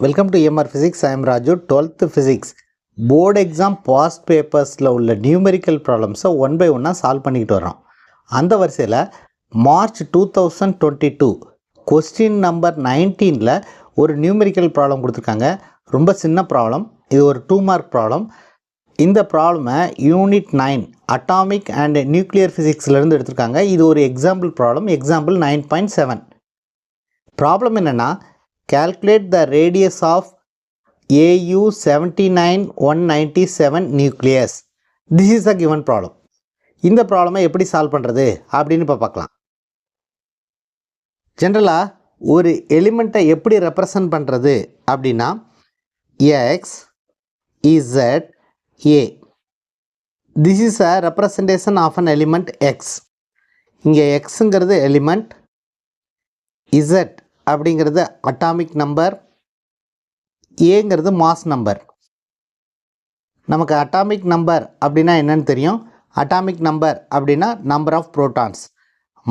Welcome to EMR Physics. I am Raju. 12th Physics board exam past பேப்பர்ஸில் உள்ள numerical ப்ராப்ளம்ஸை one by ஒன்னாக solve பண்ணிக்கிட்டு வரோம். அந்த வரிசையில் மார்ச் 2022 கொஸ்டின் நம்பர் 19ல் ஒரு நியூமெரிக்கல் ப்ராப்ளம் கொடுத்துருக்காங்க. ரொம்ப சின்ன ப்ராப்ளம். இது ஒரு 2 மார்க் ப்ராப்ளம். இந்த ப்ராப்ளமை யூனிட் 9 அட்டாமிக் அண்ட் நியூக்ளியர் ஃபிசிக்ஸ்லேருந்து எடுத்திருக்காங்க. இது ஒரு எக்ஸாம்பிள் ப்ராப்ளம், எக்ஸாம்பிள் 9.7. ப்ராப்ளம் என்னென்னா, calculate the radius of AU 79197 nucleus. This is a given problem. இந்த ப்ராப்ளமை எப்படி சால்வ் பண்ணுறது அப்படின்னு இப்போ பார்க்கலாம். ஜென்ரலாக ஒரு எலிமெண்ட்டை எப்படி ரெப்ரசன்ட் பண்ணுறது அப்படின்னா, X, Z, A. This is a representation of an element X. இங்கே Xங்கிறது எலிமெண்ட், Z அப்படிங்கிறது அட்டாமிக் நம்பர், ஏங்கிறது மாஸ் நம்பர். நமக்கு அட்டாமிக் நம்பர் அப்படின்னா என்னன்னு தெரியும். அட்டாமிக் நம்பர் அப்படின்னா number of protons.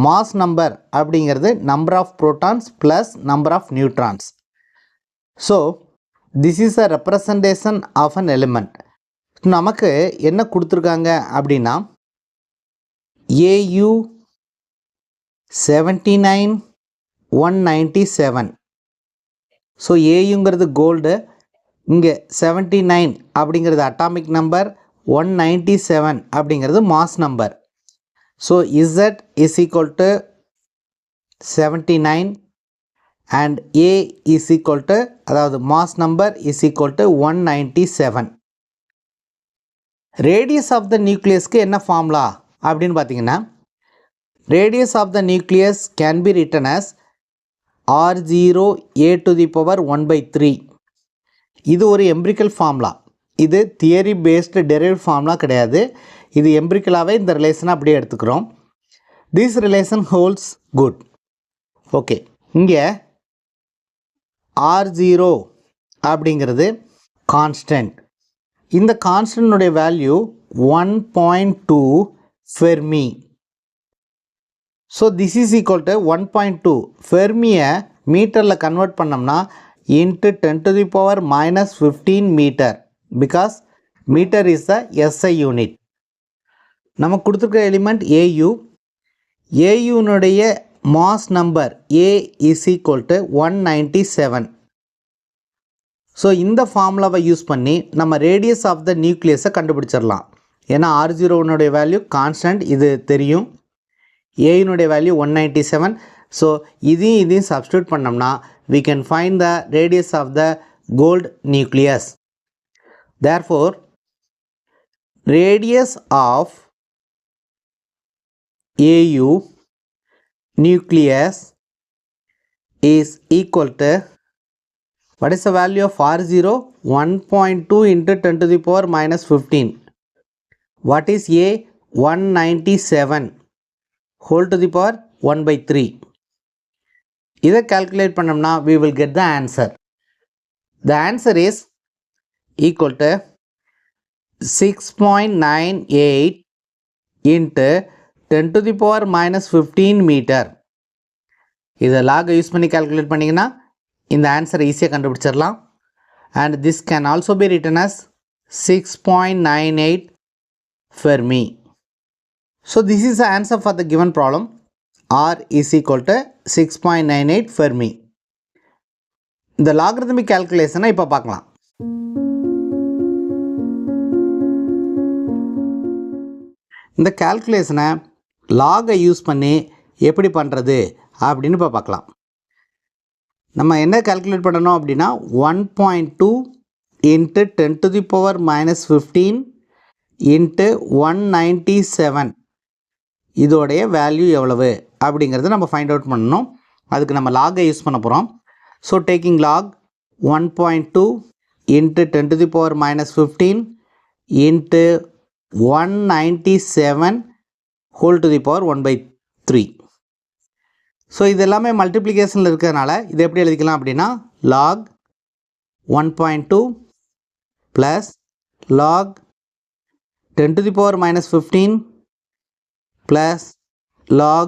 Mass number அப்படிங்கிறது number of protons plus number of neutrons. So this is a representation of an element. நமக்கு என்ன கொடுத்துருக்காங்க அப்படின்னா, AU 79197. ஸோ ஏயுங்கிறது கோல்டு, இங்கே 79 அப்படிங்கிறது அட்டாமிக் நம்பர், 197 அப்படிங்கிறது mass number. So Z is equal to 79 and A is equal to, அதாவது mass number is equal to 197. Radius of the நியூக்ளியஸ்க்கு என்ன ஃபார்முலா அப்படின்னு பார்த்தீங்கன்னா, radius of the nucleus can be written as R0 a to the power 1/3. இது ஒரு empirical formula. இது theory based derived formula கிடையாது. இது எம்பிரிக்கலாகவே இந்த ரிலேஷனை அப்படியே எடுத்துக்கிறோம். This relation holds good. Okay, இங்கே R0 அப்படிங்கிறது கான்ஸ்டன்ட். இந்த கான்ஸ்டன்னுடைய value 1.2 fermi. So this is equal to 1.2 ஃபெர்மியை மீட்டரில் கன்வெர்ட் பண்ணோம்னா into 10⁻⁻15 metre, because metre is the SI unit. நமக்கு கொடுத்துருக்க எலிமெண்ட் AU. ஏயுனுடைய mass number A is equal to 197. So இந்த ஃபார்முலாவை யூஸ் பண்ணி நம்ம ரேடியஸ் ஆஃப் த நியூக்ளியஸை கண்டுபிடிச்சிடலாம். ஏன்னா R0னுடைய வேல்யூ கான்ஸ்டன்ட், இது தெரியும். ஏயினுடைய வேல்யூ 197. ஸோ இதையும் சப்ஸ்டியூட் பண்ணோம்னா we can find the radius of the gold nucleus. Therefore, radius of AU nucleus is equal to, what is the value of R0? 1.2 into 10⁻⁻15. What is A? 197 whole to the power 1/3. இதை calculate பண்ணோம்னா we will get the answer. The answer is equal to 6.98 into 10⁻⁻15 metre. இதை log use பண்ணி calculate பண்ணிங்கன்னா இந்த ஆன்சரை ஈஸியாக கண்டுபிடிச்சிடலாம். and this can also be written as 6.98 Fermi. So this is the answer for the given problem. R is equal to 6.98 Fermi. இந்த logarithmic கால்குலேஷனை இப்போ பார்க்கலாம். இந்த கால்குலேஷனை லாகை யூஸ் பண்ணி எப்படி பண்ணுறது அப்படின்னு இப்போ பார்க்கலாம். நம்ம என்ன கால்குலேட் பண்ணணும் அப்படின்னா, 1.2 into 10⁻⁻15 into 197 இதோடைய வேல்யூ எவ்வளவு அப்படிங்கிறத நம்ம ஃபைண்ட் அவுட் பண்ணணும். அதுக்கு நம்ம லாகை யூஸ் பண்ண போகிறோம். So taking lock 1.2 into 10⁻⁻15 into 197 whole to the power 1/3. So இது எல்லாமே மல்டிப்ளிகேஷனில் இருக்கிறதுனால இதை எப்படி எழுதிக்கலாம் அப்படின்னா, log 1.2 plus log 10⁻⁻15 plus log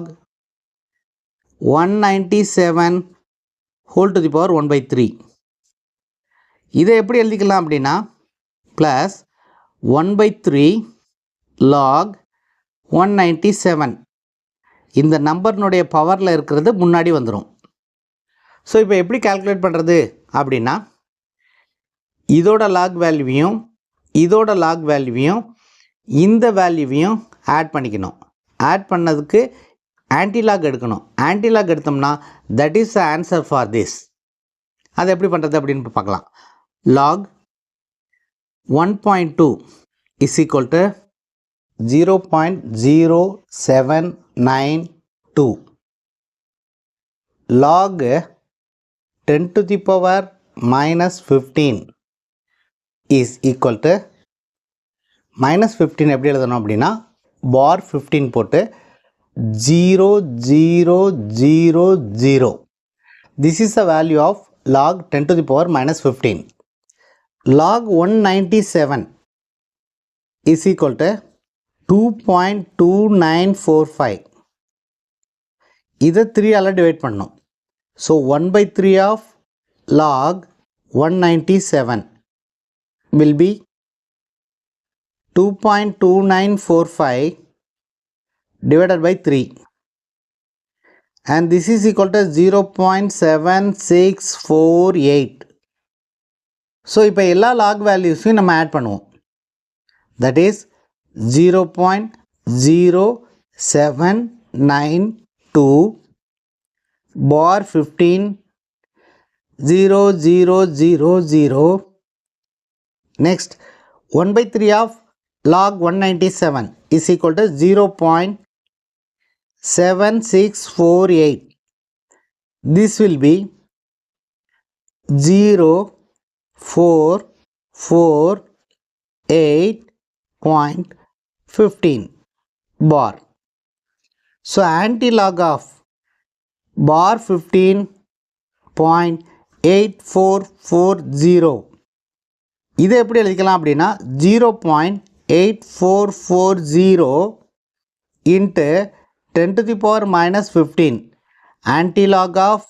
197 whole to the power 1/3. இதை எப்படி எழுதிக்கலாம் அப்படின்னா ப்ளஸ் 1/3 log 197 இந்த நம்பர்னுடைய பவரில் இருக்கிறது முன்னாடி வந்துடும். ஸோ இப்போ எப்படி கால்குலேட் பண்ணுறது அப்படின்னா இதோட லாக் வேல்யூவையும் இதோட லாக் வேல்யூவையும் இந்த வேல்யூவையும் ஆட் பண்ணிக்கணும். ஆட் பண்ணதுக்கு ஆன்டிலாக் எடுக்கணும். ஆன்டிலாக் எடுத்தோம்னா that is the answer for this. அது எப்படி பண்ணுறது அப்படின்னு பார்க்கலாம். log 1.2 is equal to 0.0792. log 10 to the power minus 15 is equal to minus 15 எப்படி எழுதணும் அப்படின்னா bar 15 போட்டு 0.000. This is the value of log 10 to the power minus 15. log 197 is equal to 2.2945. இதை 3 ஆல் டிவைட் பண்ணணும். So 1/3 of log 197 will be 2.2945 divided by 3. And this is equal to 0.7648. So இப்போ எல்லா lock வேல்யூஸையும் நம்ம add பண்ணுவோம். That is 0.0792 bar 15 0000. Next 1/3 of log 197 is equal to 0.7648. This will be 0.448.15 bar. So anti-log of bar 15.8440. இதை எப்படி எழுதிக்கலாம் அப்படின்னா 0.8440 into 10 to the power minus 15. anti-log of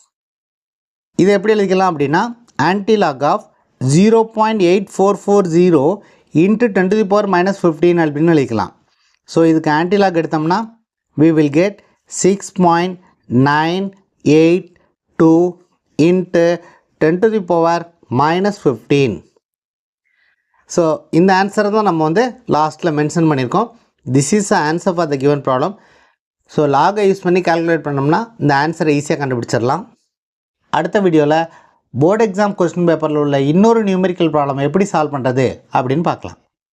இதை எப்படி எழுதிக்கலாம் அப்படின்னா anti-log of 0.8440 into 10 to the power minus 15 அப்படின்னு எழுதிக்கலாம். ஸோ இதுக்கு anti-log எடுத்தோம்னா we will get 6.982 into 10 to the power minus 15. So இந்த ஆன்சரை தான் நம்ம வந்து லாஸ்ட்டில் மென்ஷன் பண்ணியிருக்கோம். This is the answer for the given problem. So லாகை யூஸ் பண்ணி கால்குலேட் பண்ணோம்னா இந்த ஆன்சரை ஈஸியாக கண்டுபிடிச்சிடலாம். அடுத்த வீடியோவில் போர்டு எக்ஸாம் கொஸ்டின் பேப்பரில் உள்ள இன்னொரு நியூமெரிக்கல் ப்ராப்ளம் எப்படி சால்வ் பண்ணுறது அப்படின்னு பார்க்கலாம்.